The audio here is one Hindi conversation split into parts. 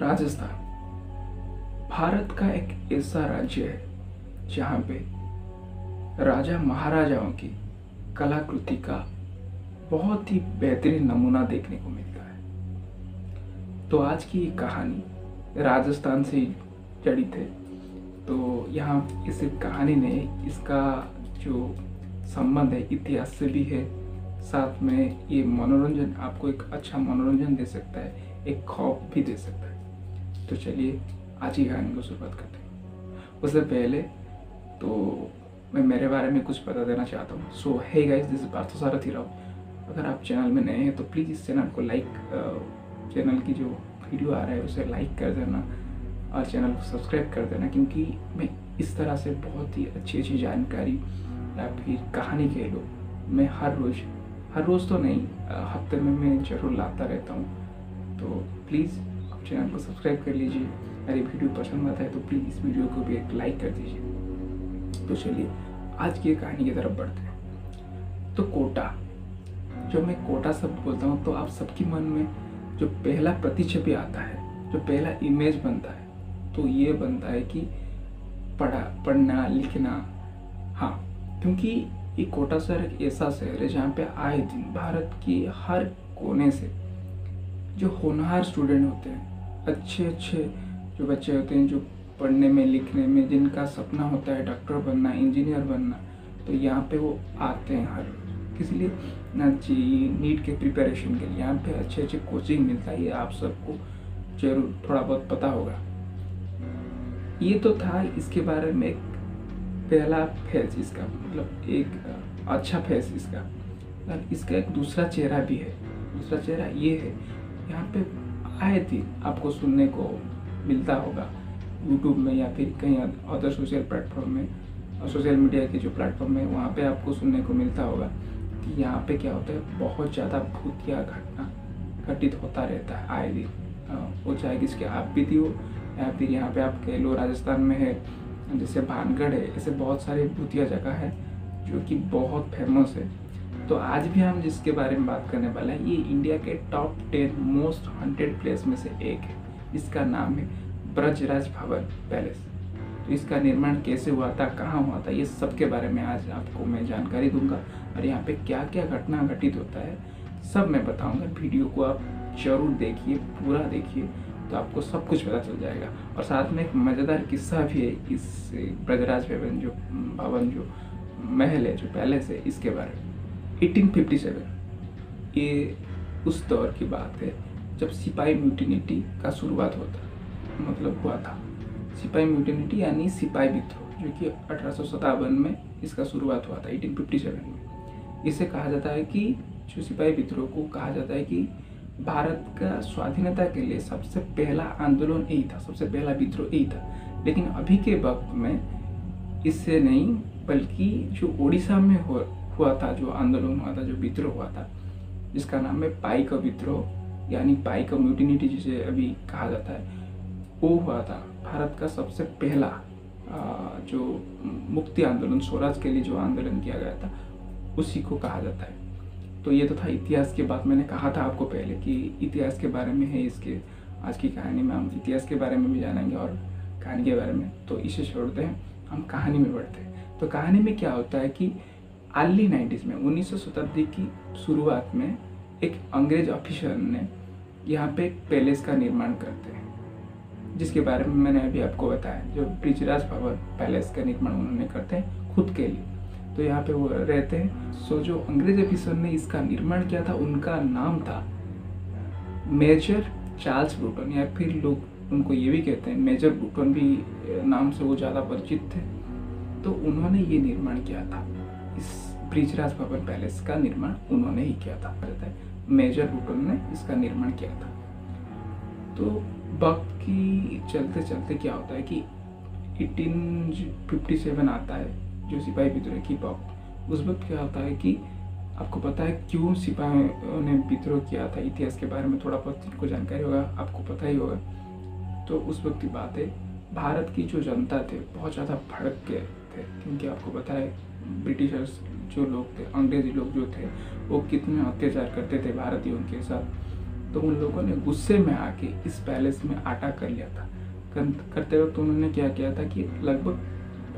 राजस्थान भारत का एक ऐसा राज्य है जहाँ पे राजा महाराजाओं की कलाकृति का बहुत ही बेहतरीन नमूना देखने को मिलता है। तो आज की ये कहानी राजस्थान से जड़ित है। तो यहाँ इस कहानी में इसका जो संबंध है इतिहास से भी है, साथ में ये मनोरंजन आपको एक अच्छा मनोरंजन दे सकता है, एक खौफ भी दे सकता है। तो चलिए आज की कहानी को शुरुआत करते हैं। उससे पहले तो मैं मेरे बारे में कुछ बता देना चाहता हूँ। So hey guys, this is Parthasarathi Rao. अगर आप चैनल में नए हैं तो प्लीज़ इस चैनल को चैनल की जो वीडियो आ रहा है उसे लाइक कर देना और चैनल को सब्सक्राइब कर देना, क्योंकि मैं इस तरह से बहुत ही अच्छी जानकारी या फिर कहानी कह लो मैं हर रोज़ तो नहीं, हफ्ते में मैं ज़रूर लाता रहता हूँ। तो प्लीज़ आप चैनल को सब्सक्राइब कर लीजिए। अगर वीडियो पसंद आता है तो प्लीज़ इस वीडियो को भी एक लाइक कर दीजिए। तो चलिए आज की कहानी की तरफ बढ़ते हैं। तो कोटा, जब मैं कोटा शब्द बोलता हूँ तो आप सबके मन में जो पहला प्रतिच्छवि आता है, जो पहला इमेज बनता है, तो ये बनता है कि पढ़ना लिखना। हाँ, क्योंकि ये कोटा शहर एक ऐसा शहर है जहाँ पे आए दिन भारत की हर कोने से जो होनहार स्टूडेंट होते हैं, अच्छे जो बच्चे होते हैं, जो पढ़ने में लिखने में जिनका सपना होता है डॉक्टर बनना, इंजीनियर बनना, तो यहाँ पे वो आते हैं हर रोज। किस लिए ना जी, नीट के प्रिपरेशन के लिए यहाँ पे अच्छे कोचिंग मिलता है। ये आप सबको जरूर थोड़ा बहुत पता होगा। ये तो था इसके बारे में एक पहला फेज इसका, मतलब एक अच्छा फेज इसका। और इसका एक दूसरा चेहरा भी है। दूसरा चेहरा ये है, यहाँ पे आए दिन आपको सुनने को मिलता होगा यूट्यूब में या फिर कहीं अदर सोशल प्लेटफॉर्म में, सोशल मीडिया के जो प्लेटफॉर्म है वहाँ पे आपको सुनने को मिलता होगा कि यहाँ पे क्या होता है, बहुत ज़्यादा भूतिया घटना घटित होता रहता है आए दिन। वो चाहे किसके आप बीती हो या फिर यहाँ पे आप कह लो राजस्थान में है, जैसे भानगढ़ है, ऐसे बहुत सारे भूतिया जगह है जो कि बहुत फेमस है। तो आज भी हम जिसके बारे में बात करने वाले हैं, ये इंडिया के टॉप 10 मोस्ट हॉन्टेड प्लेस में से एक है। इसका नाम है ब्रजराज भवन पैलेस। तो इसका निर्माण कैसे हुआ था, कहाँ हुआ था, ये सब के बारे में आज आपको मैं जानकारी दूंगा। और यहाँ पे क्या क्या घटना घटित होता है सब मैं बताऊंगा। वीडियो को आप जरूर देखिए, पूरा देखिए, तो आपको सब कुछ पता चल जाएगा। और साथ में एक मज़ेदार किस्सा भी है इस ब्रजराज भवन जो महल है, जो पैलेस है, इसके बारे में। 1857 ये उस दौर की बात है जब सिपाही म्यूटिनिटी का शुरुआत हुआ था। सिपाही म्यूटिनिटी यानी सिपाही विद्रोह, जो कि 1857 में इसका शुरुआत हुआ था, 1857 में। इसे कहा जाता है कि जो सिपाही विद्रोह को कहा जाता है कि भारत का स्वाधीनता के लिए सबसे पहला आंदोलन यही था, सबसे पहला विद्रोह यही था। लेकिन अभी के वक्त में इससे नहीं, बल्कि जो उड़ीसा में हुआ था, जो आंदोलन हुआ था, जो विद्रोह हुआ था, जिसका नाम है पाइक विद्रोह यानी पाइक म्यूटिनिटी जिसे अभी कहा जाता है, वो हुआ था भारत का सबसे पहला जो मुक्ति आंदोलन, स्वराज के लिए जो आंदोलन किया गया था, उसी को कहा जाता है। तो ये तो था इतिहास की बात। मैंने कहा था आपको पहले कि इतिहास के बारे में है इसके। आज की कहानी में हम इतिहास के बारे में भी जानेंगे और कहानी के बारे में। तो इसे छोड़ते हैं, हम कहानी में बढ़ते हैं। तो कहानी में क्या होता है कि अर्ली 90s में, 19वीं शताब्दी की शुरुआत में, एक अंग्रेज ऑफिसर ने यहाँ पे एक पैलेस का निर्माण करते हैं, जिसके बारे में मैंने अभी आपको बताया। जो ब्रजराज भवन पैलेस का निर्माण उन्होंने करते हैं खुद के लिए, तो यहाँ पे वो रहते हैं। सो जो अंग्रेज ऑफिसर ने इसका निर्माण किया था, उनका नाम था मेजर चार्ल्स ब्रूटन, या फिर लोग उनको ये भी कहते हैं मेजर ब्रूटन भी नाम से वो ज़्यादा परिचित थे। तो उन्होंने ये निर्माण किया था, इस ब्रजराज भवन पैलेस का निर्माण उन्होंने ही किया था। मेजर ब्रूटन ने इसका निर्माण किया था। तो वक्त की चलते चलते क्या होता है कि 1857 आता है, जो सिपाही विद्रोह की वक्त। उस वक्त क्या होता है कि आपको पता है क्यों सिपाहियों ने विद्रोह किया था। इतिहास के बारे में थोड़ा बहुत जिनको जानकारी होगा आपको पता ही होगा। तो उस वक्त की बात है, भारत की जो जनता थे बहुत ज़्यादा भड़क गए थे, क्योंकि आपको पता है ब्रिटिशर्स जो लोग थे, अंग्रेजी लोग जो थे, वो कितने अत्याचार करते थे भारतीयों के साथ। तो उन लोगों ने गुस्से में आके इस पैलेस में अटैक कर लिया था। करते वक्त उन्होंने क्या किया था कि लगभग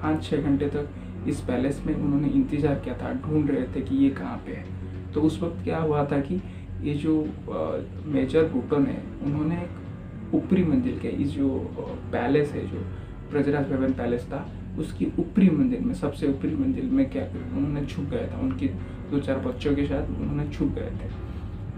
5-6 घंटे तक इस पैलेस में उन्होंने इंतज़ार किया था, ढूंढ रहे थे कि ये कहाँ पे है। तो उस वक्त क्या हुआ था कि ये जो मेजर ब्रूटन है, उन्होंने एक ऊपरी मंजिल के इस जो पैलेस है, जो ब्रजराज भवन पैलेस था, उसकी ऊपरी मंजिल में, सबसे ऊपरी मंजिल में क्या उन्होंने छुप गया था। उनके 2-4 बच्चों के साथ उन्होंने छुप गए थे।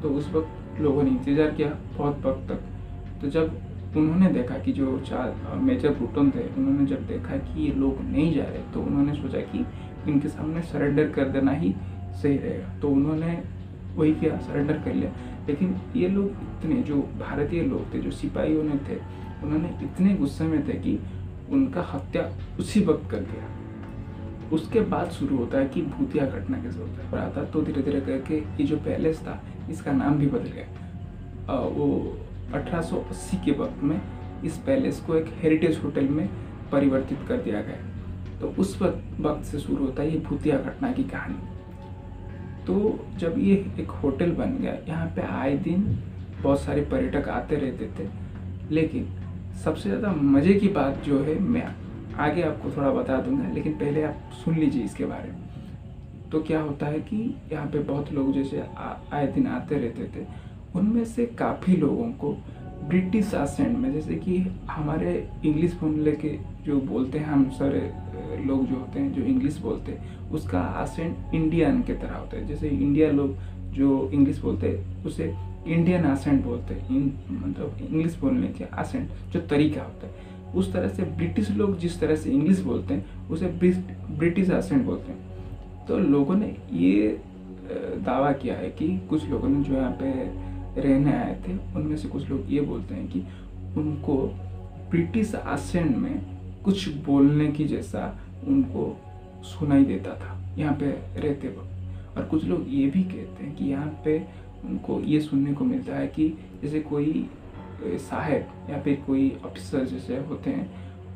तो उस वक्त लोगों ने इंतज़ार किया बहुत वक्त तक। तो जब उन्होंने देखा कि जो 4 मेजर ब्रूटन थे, उन्होंने जब देखा कि ये लोग नहीं जा रहे, तो उन्होंने सोचा कि इनके सामने सरेंडर कर देना ही सही रहेगा। तो उन्होंने वही किया, सरेंडर कर लिया। लेकिन ये लोग इतने, जो भारतीय लोग थे, जो सिपाहियों ने थे, उन्होंने इतने गुस्से में थे कि उनका हत्या उसी वक्त कर दिया। उसके बाद शुरू होता है कि भूतिया घटना कैसे होता है। आता तो धीरे धीरे करके ये जो पैलेस था, इसका नाम भी बदल गया। वो 1880 के वक्त में इस पैलेस को एक हेरिटेज होटल में परिवर्तित कर दिया गया। तो उस वक्त से शुरू होता है ये भूतिया घटना की कहानी। तो जब ये एक होटल बन गया, यहाँ पे आए दिन बहुत सारे पर्यटक आते रहते थे। लेकिन सबसे ज़्यादा मज़े की बात जो है, मैं आगे आपको थोड़ा बता दूंगा, लेकिन पहले आप सुन लीजिए इसके बारे में। तो क्या होता है कि यहाँ पे बहुत लोग जैसे आए दिन आते रहते थे, उनमें से काफ़ी लोगों को ब्रिटिश एसेंट में, जैसे कि हमारे इंग्लिश बोलने के जो बोलते हैं, हम सारे लोग जो होते हैं जो इंग्लिश बोलते हैं, उसका एसेंट इंडियन की तरह होता है। जैसे इंडिया लोग जो इंग्लिश बोलते हैं उसे इंडियन एसेंट बोलते हैं, मतलब इंग्लिश बोलने के एसेंट जो तरीका होता है, उस तरह से ब्रिटिश लोग जिस तरह से इंग्लिश बोलते हैं उसे ब्रिटिश एसेंट बोलते हैं। तो लोगों ने ये दावा किया है कि कुछ लोगों ने जो यहाँ पे रहने आए थे, उनमें से कुछ लोग ये बोलते हैं कि उनको ब्रिटिश एसेंट में कुछ बोलने की जैसा उनको सुनाई देता था यहाँ पे रहते वक्त। और कुछ लोग ये भी कहते हैं कि यहाँ पे उनको ये सुनने को मिलता है कि जैसे कोई साहब या फिर कोई ऑफिसर जैसे होते हैं,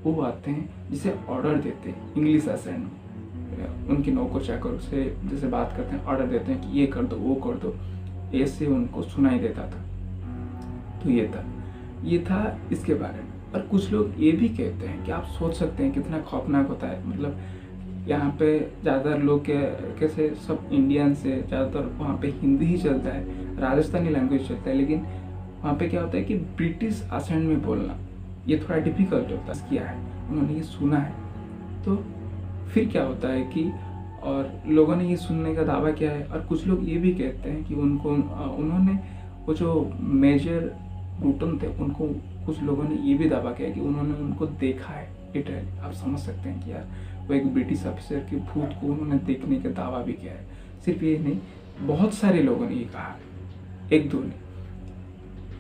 वो आते हैं जिसे ऑर्डर देते हैं इंग्लिश एसेंट में, उनके नौकर चाकर से जैसे बात करते हैं, ऑर्डर देते हैं कि ये कर दो वो कर दो, ऐसे उनको सुनाई देता था। तो ये था इसके बारे में। और कुछ लोग ये भी कहते हैं कि आप सोच सकते हैं कितना खौफनाक होता है, मतलब यहाँ पे ज़्यादातर लोग कैसे सब इंडियन से ज़्यादातर वहाँ पे हिंदी ही चलता है, राजस्थानी लैंग्वेज चलता है, लेकिन वहाँ पे क्या होता है कि ब्रिटिश एसेंट में बोलना ये थोड़ा डिफिकल्ट होता है। किया है, उन्होंने ये सुना है। तो फिर क्या होता है कि और लोगों ने ये सुनने का दावा किया है। और कुछ लोग ये भी कहते हैं कि उन्होंने वो जो मेजर ब्रूटन थे, उनको कुछ लोगों ने ये भी दावा किया कि उन्होंने उनको देखा है लिटरली। आप समझ सकते हैं कि यार वो एक ब्रिटिश ऑफिसर के भूत को उन्होंने देखने का दावा भी किया है। सिर्फ ये नहीं, बहुत सारे लोगों ने ये कहा, एक दो ने।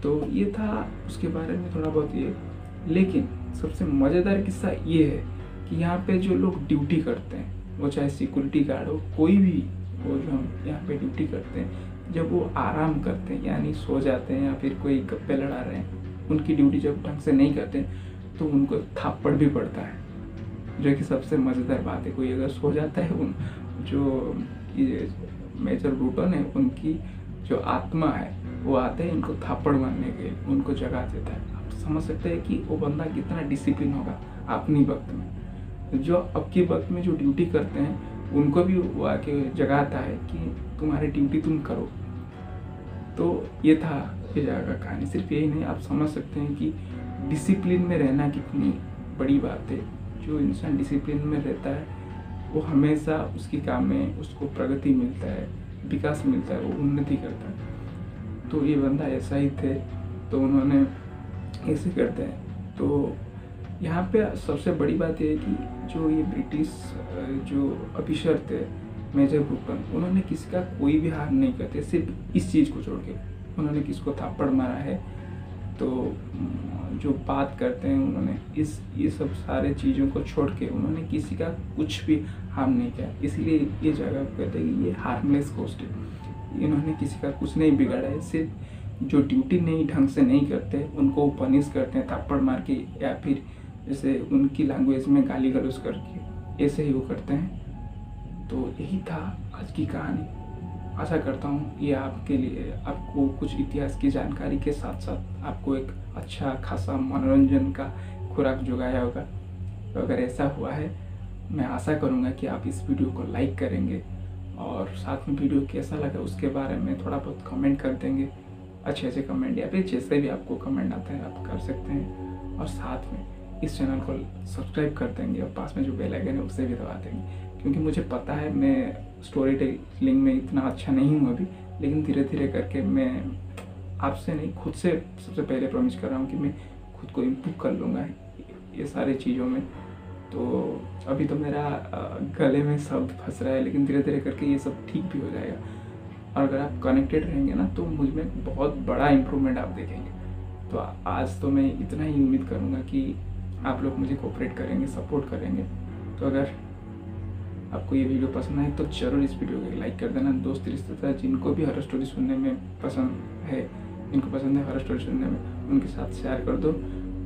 तो ये था उसके बारे में थोड़ा बहुत ये। लेकिन सबसे मज़ेदार किस्सा ये है कि यहाँ पे जो लोग ड्यूटी करते हैं, वो चाहे सिक्योरिटी गार्ड हो, कोई भी वो जो हम यहाँ पे ड्यूटी करते हैं, जब वो आराम करते हैं यानी सो जाते हैं या फिर कोई गप्पे लड़ा रहे हैं, उनकी ड्यूटी जब ढंग से नहीं करते तो उनको थप्पड़ भी पड़ता है, जो कि सबसे मज़ेदार बात है। कोई अगर सो जाता है, उन जो मेजर ब्रूटन है, उनकी जो आत्मा है वो आते हैं इनको थप्पड़ मारने के, उनको जगा देता है। आप समझ सकते हैं कि वो बंदा कितना डिसिप्लिन होगा अपनी वक्त में। जो अब के वक्त में जो ड्यूटी करते हैं उनको भी वो आके जगाता है कि तुम्हारी ड्यूटी तुम करो। तो ये था ये जगह का कहानी। सिर्फ यही नहीं, आप समझ सकते हैं कि डिसिप्लिन में रहना कितनी बड़ी बात है। जो इंसान डिसिप्लिन में रहता है वो हमेशा उसकी काम में उसको प्रगति मिलता है, विकास मिलता है, वो उन्नति करता है। तो ये बंदा ऐसा ही थे, तो उन्होंने ऐसे करते हैं। तो यहाँ पे सबसे बड़ी बात ये है कि जो ये ब्रिटिश जो ऑफिसर थे मेजर ब्रूटन, उन्होंने किसी का कोई भी हार नहीं करते, सिर्फ इस चीज़ को छोड़ के। उन्होंने किसको थप्पड़ मारा है, तो जो बात करते हैं उन्होंने ये सब सारे चीज़ों को छोड़ के उन्होंने किसी का कुछ भी हार्म नहीं किया। इसलिए ये जगह कहते हैं कि ये हार्मलेस घोस्ट है। इन्होंने किसी का कुछ नहीं बिगाड़ा है, सिर्फ जो ड्यूटी नहीं ढंग से नहीं करते उनको पनिश करते हैं थप्पड़ मार के, या फिर जैसे उनकी लैंग्वेज में गाली गलौज करके, ऐसे ही वो करते हैं। तो यही था आज की कहानी। आशा करता हूँ ये आपके लिए, आपको कुछ इतिहास की जानकारी के साथ साथ आपको एक अच्छा खासा मनोरंजन का खुराक जुगाया होगा। तो अगर ऐसा हुआ है, मैं आशा करूँगा कि आप इस वीडियो को लाइक करेंगे और साथ में वीडियो कैसा लगा उसके बारे में थोड़ा बहुत कमेंट कर देंगे। अच्छे कमेंट या फिर जैसे भी आपको कमेंट आता है आप कर सकते हैं। और साथ में इस चैनल को सब्सक्राइब कर देंगे और पास में जो बेल आइकन है उसे भी दबा देंगे, क्योंकि मुझे पता है मैं स्टोरी टेलिंग में इतना अच्छा नहीं हूँ अभी, लेकिन धीरे धीरे करके मैं आपसे नहीं, खुद से सबसे पहले प्रॉमिस कर रहा हूँ कि मैं खुद को इम्प्रूव कर लूँगा ये सारी चीज़ों में। तो अभी तो मेरा गले में शब्द फंस रहा है, लेकिन धीरे धीरे करके ये सब ठीक भी हो जाएगा। और अगर आप कनेक्टेड रहेंगे ना तो मुझ में बहुत बड़ा इम्प्रूवमेंट आप देखेंगे। तो आज तो मैं इतना ही उम्मीद करूँगा कि आप लोग मुझे कोऑपरेट करेंगे, सपोर्ट करेंगे। तो अगर आपको ये वीडियो पसंद आए तो ज़रूर इस वीडियो को लाइक कर देना। दोस्त रिश्तेदार जिनको भी हॉरर स्टोरी सुनने में पसंद है, जिनको पसंद है हॉरर स्टोरी सुनने में, उनके साथ शेयर कर दो।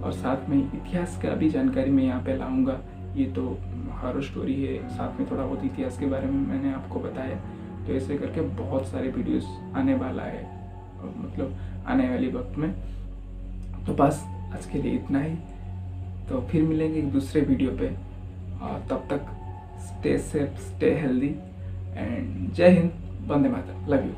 और साथ में इतिहास का भी जानकारी मैं यहाँ पे लाऊंगा। ये तो हॉरर स्टोरी है, साथ में थोड़ा बहुत इतिहास के बारे में मैंने आपको बताया। तो ऐसे करके बहुत सारे वीडियोस आने वाला है, मतलब आने वाली वक्त में। तो बस आज के लिए इतना ही। तो फिर मिलेंगे एक दूसरे वीडियो पे, और तब तक stay safe, stay healthy and जय हिंद, वंदे मातरम, लव यू।